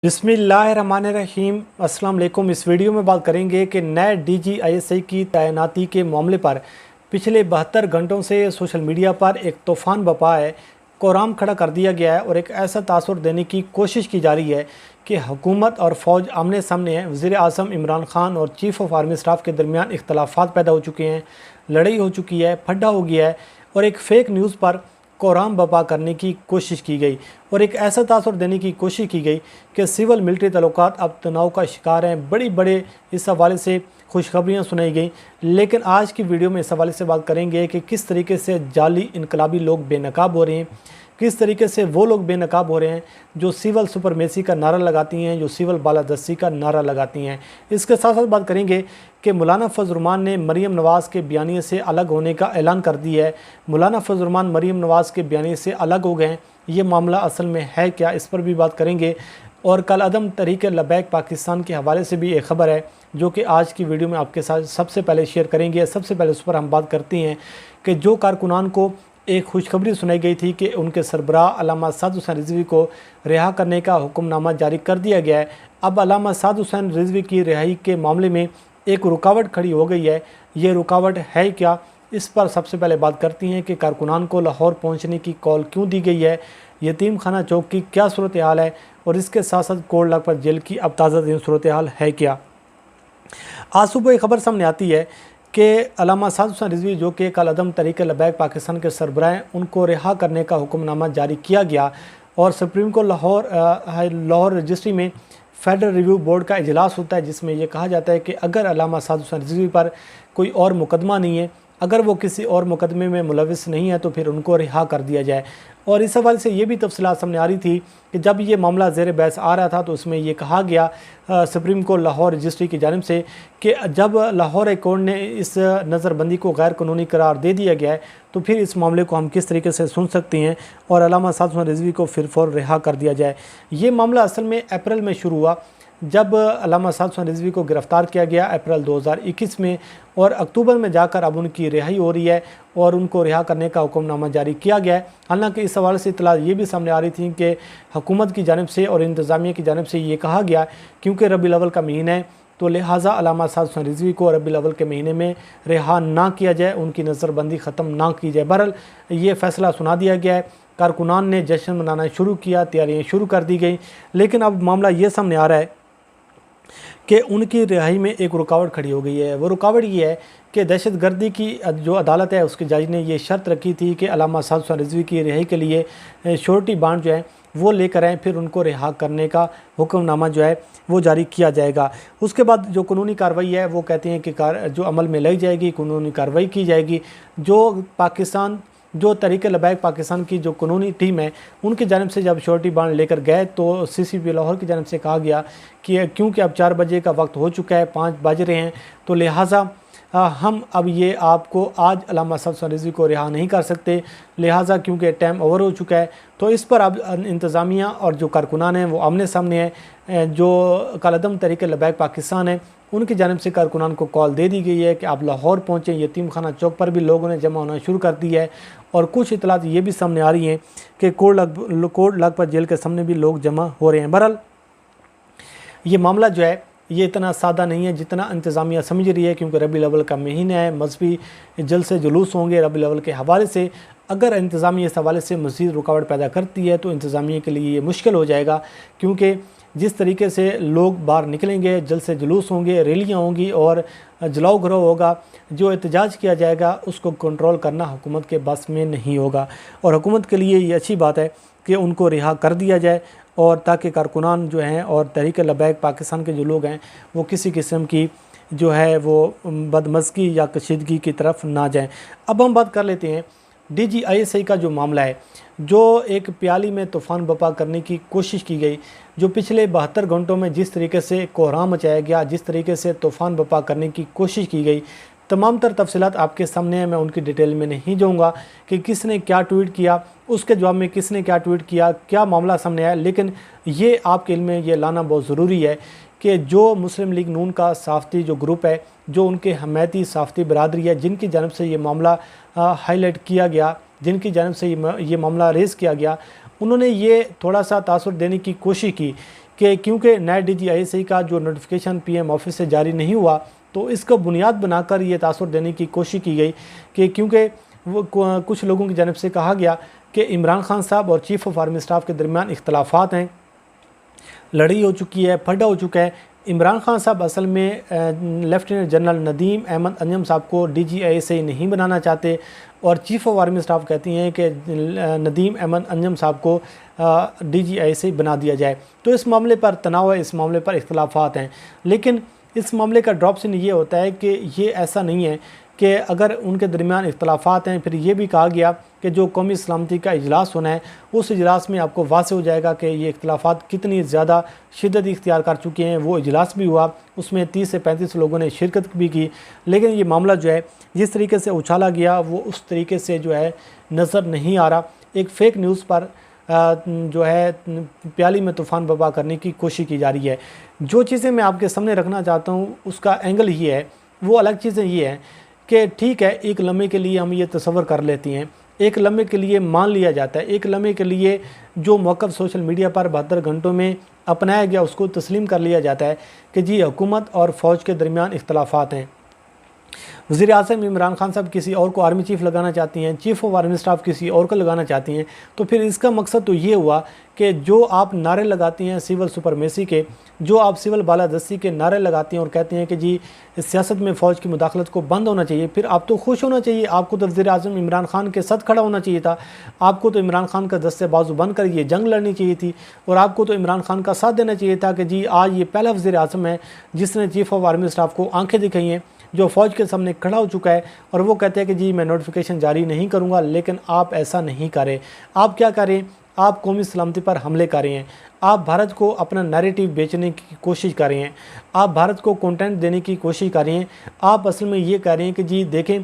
बिस्मिल्लाहिर्रहमानिर्रहीम। अस्सलाम वालेकुम। इस वीडियो में बात करेंगे कि नए DGISI की तैनाती के मामले पर पिछले 72 घंटों से सोशल मीडिया पर एक तूफ़ान बपा है, कोहराम खड़ा कर दिया गया है और एक ऐसा तासुर देने की कोशिश की जा रही है कि हुकूमत और फ़ौज आमने सामने है। वज़ीर आज़म इमरान खान और चीफ़ ऑफ आर्मी स्टाफ के दरमियान इख्तलाफात पैदा हो चुके हैं, लड़ाई हो चुकी है, फड्डा हो गया है और एक फ़ेक न्यूज़ पर कोहराम बपा करने की कोशिश की गई और एक ऐसा तासुर देने की कोशिश की गई कि सिविल मिलिट्री तल्लुकात अब तनाव का शिकार हैं। बड़े इस हवाले से खुशखबरियाँ सुनाई गई, लेकिन आज की वीडियो में इस हवाले से बात करेंगे कि किस तरीके से जाली इनकलाबी लोग बेनकाब हो रहे हैं, किस तरीके से वो लोग बेनकाब हो रहे हैं जो सिविल सुपरमेसी का नारा लगाती हैं, जो सिविल बालादस्ती का नारा लगाती हैं। इसके साथ साथ बात करेंगे कि मौलाना फजल रहमान ने मरीम नवाज़ के बयानिए से अलग होने का ऐलान कर दिया है। मौलाना फजल रहमान मरीम नवाज़ के बयानिए से अलग हो गए हैं, ये मामला असल में है क्या, इस पर भी बात करेंगे। और कल अदम तहरीक लबैक पाकिस्तान के हवाले से भी एक ख़बर है जो कि आज की वीडियो में आपके साथ सबसे पहले शेयर करेंगे। सबसे पहले उस पर हम बात करते हैं कि जो कारकुनान को एक खुशखबरी सुनाई गई थी कि उनके सरबराह अल्लामा साद हुसैन रिजवी को रिहा करने का हुक्मनामा जारी कर दिया गया है। अब अल्लामा साद हुसैन रिजवी की रिहाई के मामले में एक रुकावट खड़ी हो गई है। ये रुकावट है क्या, इस पर सबसे पहले बात करती हैं कि कारकुनान को लाहौर पहुंचने की कॉल क्यों दी गई है, यतीम खाना चौक की क्या सूरत हाल है और इसके साथ साथ कोट लखपत जेल की अब ताज़ा तरीन सूरत हाल है क्या। आज सुबह एक खबर सामने आती है कि अल्लामा साद हुसैन रिजवी जो कि कल अदम तहरीक लबैक पाकिस्तान के सरबराह हैं, उनको रिहा करने का हुक्मनामा जारी किया गया और सुप्रीम कोर्ट लाहौर रजिस्ट्री में फेडरल रिव्यू बोर्ड का इजलास होता है, जिसमें यह कहा जाता है कि अगर अल्लामा साद हुसैन रिजवी पर कोई और मुकदमा नहीं है, अगर वो किसी और मुकदमे में मुलविस नहीं है तो फिर उनको रिहा कर दिया जाए। और इस हवाले से ये भी तफसीलात सामने आ रही थी कि जब ये मामला ज़ेर बहस आ रहा था तो उसमें ये कहा गया सुप्रीम कोर्ट लाहौर रजिस्ट्री की जानिब से कि जब लाहौर हाई कोर्ट ने इस नज़रबंदी को गैर कानूनी करार दे दिया गया है तो फिर इस मामले को हम किस तरीके से सुन सकते हैं और अल्लामा साद हुसैन रिजवी को फिर फौर रिहा कर दिया जाए। ये मामला असल में अप्रैल में शुरू हुआ जब अल्लामा साद हुसैन रिजवी को गिरफ़्तार किया गया अप्रैल 2021 में, और अक्टूबर में जाकर अब उनकी रिहाई हो रही है और उनको रिहा करने का हुक्मनामा जारी किया गया है। हालांकि इस हवाले से इतला ये भी सामने आ रही थी कि हुकूमत की जानिब से और इंतज़ामिया की जानिब से ये कहा गया क्योंकि रबीउल अव्वल का महीना है तो लिहाजा अल्लामा साद हुसैन रिजवी को रबीउल अव्वल के महीने में रिहा ना किया जाए, उनकी नज़रबंदी ख़त्म ना की जाए। बहरहाल ये फ़ैसला सुना दिया गया है, कारकुनान ने जश्न मनाना शुरू किया, तैयारियाँ शुरू कर दी गई, लेकिन अब मामला ये सामने आ रहा है कि उनकी रिहाई में एक रुकावट खड़ी हो गई है। वो रुकावट ये है कि दहशत गर्दी की जो अदालत है उसके जज ने ये शर्त रखी थी कि अल्लामा साद हुसैन रिजवी की रिहाई के लिए श्योरिटी बॉन्ड जो है वो लेकर आएँ, फिर उनको रिहा करने का हुक्मनामा जो है वो जारी किया जाएगा। उसके बाद जो कानूनी कार्रवाई है वो कहते हैं कि जो अमल में लाई जाएगी, कानूनी कार्रवाई की जाएगी। जो तहरीक लबैक पाकिस्तान की जो कानूनी टीम है उनकी जानिब से जब श्योरिटी बॉन्ड लेकर गए तो CCP लाहौर की जानिब से कहा गया कि क्योंकि अब 4 बजे का वक्त हो चुका है, 5 बज रहे हैं, तो लिहाजा हम अब ये आपको आज अल्लामा साद हुसैन रिजवी को रिहा नहीं कर सकते, लिहाजा क्योंकि टाइम ओवर हो चुका है। तो इस पर अब इंतज़ामिया और जो कारकुनान हैं वो आमने सामने हैं। जो कल अदम तहरीक लबैक पाकिस्तान है उनकी जानिब से कारकुनान को कॉल दे दी गई है कि आप लाहौर पहुँचें। यतीम खाना चौक पर भी लोगों ने जमा होना शुरू कर दिया है और कुछ इतलात ये भी सामने आ रही हैं कि कोट लखपत जेल के सामने भी लोग जमा हो रहे हैं। बहरहाल ये मामला जो है ये इतना सादा नहीं है जितना इंतज़ामिया समझ रही है, क्योंकि रबीउल अव्वल का महीना है, मजहबी जलसे जुलूस होंगे रबीउल अव्वल के हवाले से। अगर इंतज़ामिया इस हवाले से मज़ीद रुकावट पैदा करती है तो इंतज़ामिया के लिए ये मुश्किल हो जाएगा, क्योंकि जिस तरीके से लोग बाहर निकलेंगे, जलसे जुलूस होंगे, रैलियाँ होंगी और जलाओ घराव होगा, जो एहतजाज किया जाएगा उसको कंट्रोल करना हुकूमत के बस में नहीं होगा। और हुकूमत के लिए ये अच्छी बात है कि उनको रिहा कर दिया जाए और ताकि कारकुनान जो हैं और तहरीक लबैक पाकिस्तान के जो लोग हैं वो किसी किस्म की जो है वो बदमज़गी या कशीदगी की तरफ ना जाएं। अब हम बात कर लेते हैं DGISI का जो मामला है, जो एक प्याली में तूफ़ान बपा करने की कोशिश की गई, जो पिछले 72 घंटों में जिस तरीके से कोहराम मचाया गया, जिस तरीके से तूफ़ान बपा करने की कोशिश की गई, तमाम तर तफसीलात आपके सामने हैं। मैं उनकी डिटेल में नहीं जाऊँगा कि किसने क्या ट्वीट किया, उसके जवाब में किसने क्या ट्वीट किया, क्या मामला सामने आया, लेकिन ये आपके इल्म में ये लाना बहुत ज़रूरी है कि जो मुस्लिम लीग नून का साफ़ती जो ग्रुप है, जो उनके हमायती साफ़ती बरादरी है, जिनकी जानिब से ये मामला हाईलाइट किया गया, जिनकी जानिब से ये मामला रेज़ किया गया, उन्होंने ये थोड़ा सा तासुर देने की कोशिश की कि क्योंकि नए DGISI का जो नोटिफिकेशन PM ऑफिस से जारी नहीं हुआ, तो इसको बुनियाद बनाकर ये तासुर देने की कोशिश की गई कि क्योंकि वो कुछ लोगों की जानिब से कहा गया कि इमरान खान साहब और चीफ़ ऑफ आर्मी स्टाफ के दरमियान इख्तलाफात हैं, लड़ाई हो चुकी है, फड्डा हो चुका है। इमरान खान साहब असल में लेफ्टिनेंट जनरल नदीम अहमद अंजम साहब को DGISI नहीं बनाना चाहते, और चीफ़ ऑफ आर्मी स्टाफ कहती हैं कि नदीम अहमद अंजम साहब को DGISI बना दिया जाए। तो इस मामले पर तनाव है, इस मामले पर इख्तलाफात हैं। लेकिन इस मामले का ड्रॉप सीन ये होता है कि ये ऐसा नहीं है कि अगर उनके दरमियान इख्तलाफात हैं, फिर ये भी कहा गया कि जो कौमी सलामती का इजलास होना है, उस इजलास में आपको वाज़ेह हो जाएगा कि ये इख्तलाफात कितनी ज़्यादा शिद्दत इख्तियार कर चुके हैं। वो इजलास भी हुआ, उसमें 30 से 35 लोगों ने शिरकत भी की, लेकिन ये मामला जो है जिस तरीके से उछाला गया वो उस तरीके से जो है नज़र नहीं आ रहा। एक फ़ेक न्यूज़ पर जो है प्याली में तूफ़ान बर्पा करने की कोशिश की जा रही है। जो चीज़ें मैं आपके सामने रखना चाहता हूँ उसका एंगल ये है, वो अलग चीज़ें ये हैं कि ठीक है, एक लम्हे के लिए हम ये तसव्वुर कर लेती हैं, एक लम्हे के लिए मान लिया जाता है, एक लम्हे के लिए जो मौक़िफ़ सोशल मीडिया पर 72 घंटों में अपनाया गया उसको तस्लीम कर लिया जाता है कि जी हुकूमत और फ़ौज के दरमियान इख्तलाफात हैं। वज़ीर आज़म इमरान खान साहब किसी और को आर्मी चीफ़ लगाना चाहती हैं, चीफ़ ऑफ आर्मी स्टाफ किसी और को लगाना चाहती हैं। तो फिर इसका मकसद तो ये हुआ कि जो आप नारे लगाती हैं सिविल सुपरमेसी के, जो आप सिविल बालादस्ती के नारे लगाती हैं और कहते हैं कि जी सियासत में फ़ौज की मुदाखलत को बंद होना चाहिए, फिर आप तो खुश होना चाहिए। आपको तो वज़ीर आज़म इमरान खान के साथ खड़ा होना चाहिए था, आपको तो इमरान खान का दस्ते बाजू बंद कर ये जंग लड़नी चाहिए थी, और आपको तो इमरान खान का साथ देना चाहिए था कि जी आज ये पहला वज़ीर आज़म है जिसने चीफ़ ऑफ आर्मी स्टाफ को आंखें दिखाई हैं, जो फ़ौज के सामने खड़ा हो चुका है, और वो कहते हैं कि जी मैं नोटिफिकेशन जारी नहीं करूँगा। लेकिन आप ऐसा नहीं करें। आप क्या करें? आप कौमी सलामती पर हमले कर रहे हैं, आप भारत को अपना नैरेटिव बेचने की कोशिश कर रहे हैं, आप भारत को कंटेंट देने की कोशिश कर रहे हैं। आप असल में ये कह रहे हैं कि जी देखें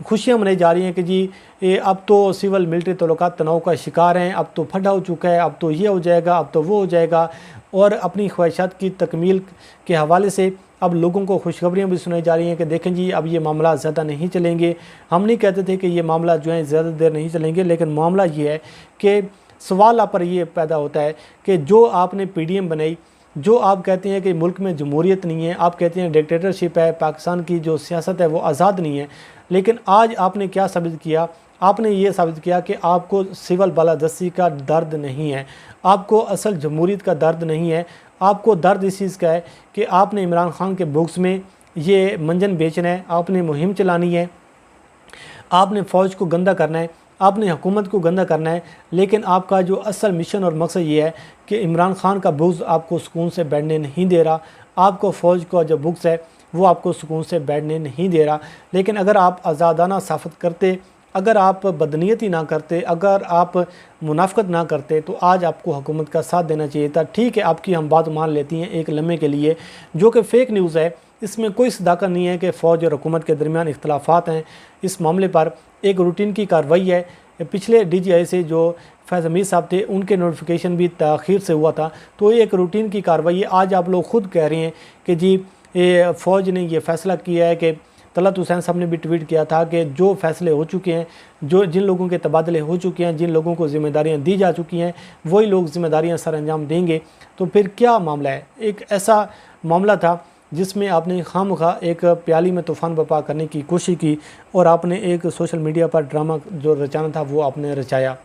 खुशियाँ मनाई जा रही हैं कि जी अब तो सिविल मिलिट्री तल्लुकात तनाव का शिकार हैं, अब तो फटा हो चुका है, अब तो ये हो जाएगा, अब तो वो हो जाएगा, और अपनी ख्वाहिशात की तकमील के हवाले से अब लोगों को खुशखबरियाँ भी सुनाई जा रही हैं कि देखें जी अब ये मामला ज़्यादा नहीं चलेंगे। हम नहीं कहते थे कि ये मामला जो है ज़्यादा देर नहीं चलेंगे, लेकिन मामला ये है कि सवाल आप पर ये पैदा होता है कि जो आपने PDM बनाई, जो आप कहते हैं कि मुल्क में जमहूरियत नहीं है, आप कहते हैं डिक्टेटरशिप है, पाकिस्तान की जो सियासत है वो आज़ाद नहीं है, लेकिन आज आपने क्या साबित किया? आपने ये साबित किया कि आपको सिविल बालादस्ती का दर्द नहीं है, आपको असल जमहूरियत का दर्द नहीं है। आपको दर्द इस चीज़ का है कि आपने इमरान खान के बुक्स में ये मंजन बेचना है, आपने मुहिम चलानी है, आपने फ़ौज को गंदा करना है, आपने हुकूमत को गंदा करना है। लेकिन आपका जो असल मिशन और मकसद ये है कि इमरान खान का बुक्स आपको सुकून से बैठने नहीं दे रहा, आपको फ़ौज का जो बुक्स है वो आपको सुकून से बैठने नहीं दे रहा। लेकिन अगर आप आज़ादाना सफ़ात करते, अगर आप बदनीयती ना करते, अगर आप मुनाफ़कत ना करते, तो आज आपको हुकूमत का साथ देना चाहिए था। ठीक है, आपकी हम बात मान लेती हैं एक लम्हे के लिए, जो कि फ़ेक न्यूज़ है, इसमें कोई सदाकत नहीं है कि फ़ौज और हुकूमत के दरमियान इख्तलाफात हैं। इस मामले पर एक रूटीन की कार्रवाई है। पिछले DGISI जो फैज़ हमीद साहब थे उनके नोटिफिकेशन भी ताख़ीर से हुआ था, तो एक रूटीन की कार्रवाई है। आज आप लोग ख़ुद कह रहे हैं कि जी फ़ौज ने ये फ़ैसला किया है कि तलत हुसैन साहब ने भी ट्वीट किया था कि जो फ़ैसले हो चुके हैं, जो जिन लोगों के तबादले हो चुके हैं, जिन लोगों को ज़िम्मेदारियाँ दी जा चुकी हैं, वही लोग ज़िम्मेदारियाँ सर अंजाम देंगे। तो फिर क्या मामला है? एक ऐसा मामला था जिसमें आपने खामखा एक प्याली में तूफ़ान बर्पा करने की कोशिश की, और आपने एक सोशल मीडिया पर ड्रामा जो रचाना था वो आपने रचाया।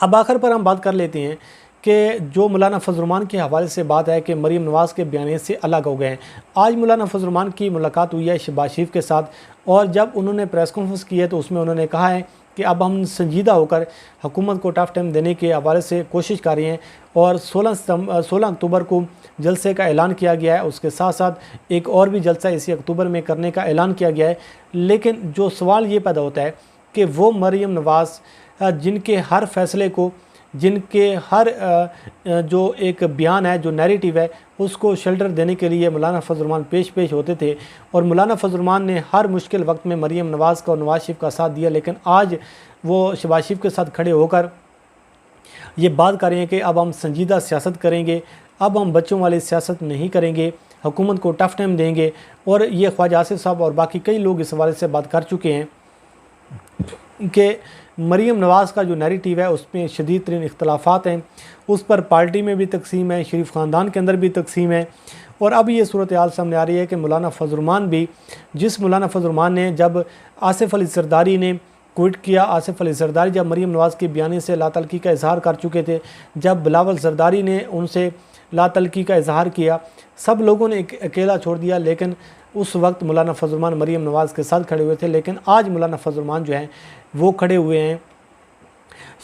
अब आखिर पर हम बात कर लेते हैं कि जो मौलाना फजल रहमान के हवाले से बात है कि मरीम नवाज़ के बयान से अलग हो गए हैं। आज मौलाना फजल रहमान की मुलाकात हुई है शहबाज शरीफ के साथ, और जब उन्होंने प्रेस कॉन्फ्रेंस की है तो उसमें उन्होंने कहा है कि अब हम संजीदा होकर हुकूमत को टफ टाइम देने के हवाले से कोशिश कर रहे हैं, और 16 अक्टूबर को जलसे का ऐलान किया गया है। उसके साथ साथ एक और भी जलसा इसी अक्टूबर में करने का ऐलान किया गया है। लेकिन जो सवाल ये पैदा होता है कि वो मरीम नवाज़ जिनके हर फैसले को, जिनके हर जो एक बयान है, जो नैरेटिव है, उसको शेल्टर देने के लिए मौलाना फजल रहमान पेश होते थे, और मौलाना फजल रहमान ने हर मुश्किल वक्त में मरीम नवाज़ का और नवाज़ शरीफ का साथ दिया। लेकिन आज वो शहबाज शरीफ के साथ खड़े होकर ये बात कर रहे हैं कि अब हम संजीदा सियासत करेंगे, अब हम बच्चों वाली सियासत नहीं करेंगे, हुकूमत को टफ टाइम देंगे। और ये ख्वाजा आसिफ साहब और बाकी कई लोग इस हवाले से बात कर चुके हैं कि مریم نواز کا جو نیریٹیو ہے اس میں شدید ترین اختلافات ہیں، اس پر پارٹی میں بھی تقسیم ہے، شریف خاندان کے اندر بھی تقسیم ہے، اور اب یہ صورتحال سامنے آ رہی ہے کہ مولانا فضل الرحمان بھی، جس مولانا فضل الرحمان نے جب آصف علی زرداری نے کوئٹ کیا، آصف علی زرداری جب مریم نواز کے بیانے سے لا تعلقی کا اظہار کر چکے تھے، جب بلاول زرداری نے ان سے لا تعلقی کا اظہار کیا، سب لوگوں نے اکیلا چھوڑ دیا، لیکن اس وقت مولانا فضل الرحمان مریم نواز کے ساتھ کھڑے ہوئے تھے، لیکن آج مولانا فضل الرحمان جو ہیں وہ کھڑے ہوئے ہیں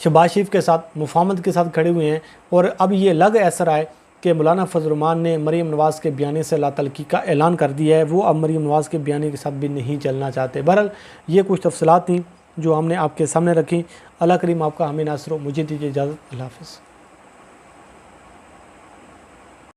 شہباز شریف کے ساتھ، مفاہمت کے ساتھ کھڑے ہوئے ہیں، اور اب یہ لگ ایسا رہا ہے کہ مولانا فضل الرحمان نے مریم نواز کے بیانے سے لا تعلقی کا اعلان کر دیا ہے، وہ اب مریم نواز کے بیانے کے ساتھ بھی نہیں چلنا چاہتے۔ بہرحال یہ کچھ تفصیلات تھیں جو ہم نے آپ کے سامنے رکھی۔ اللہ کریم آپ کا ہمیں ناصر ہو، مجھے دیجیے اجازت، اللہ حافظ۔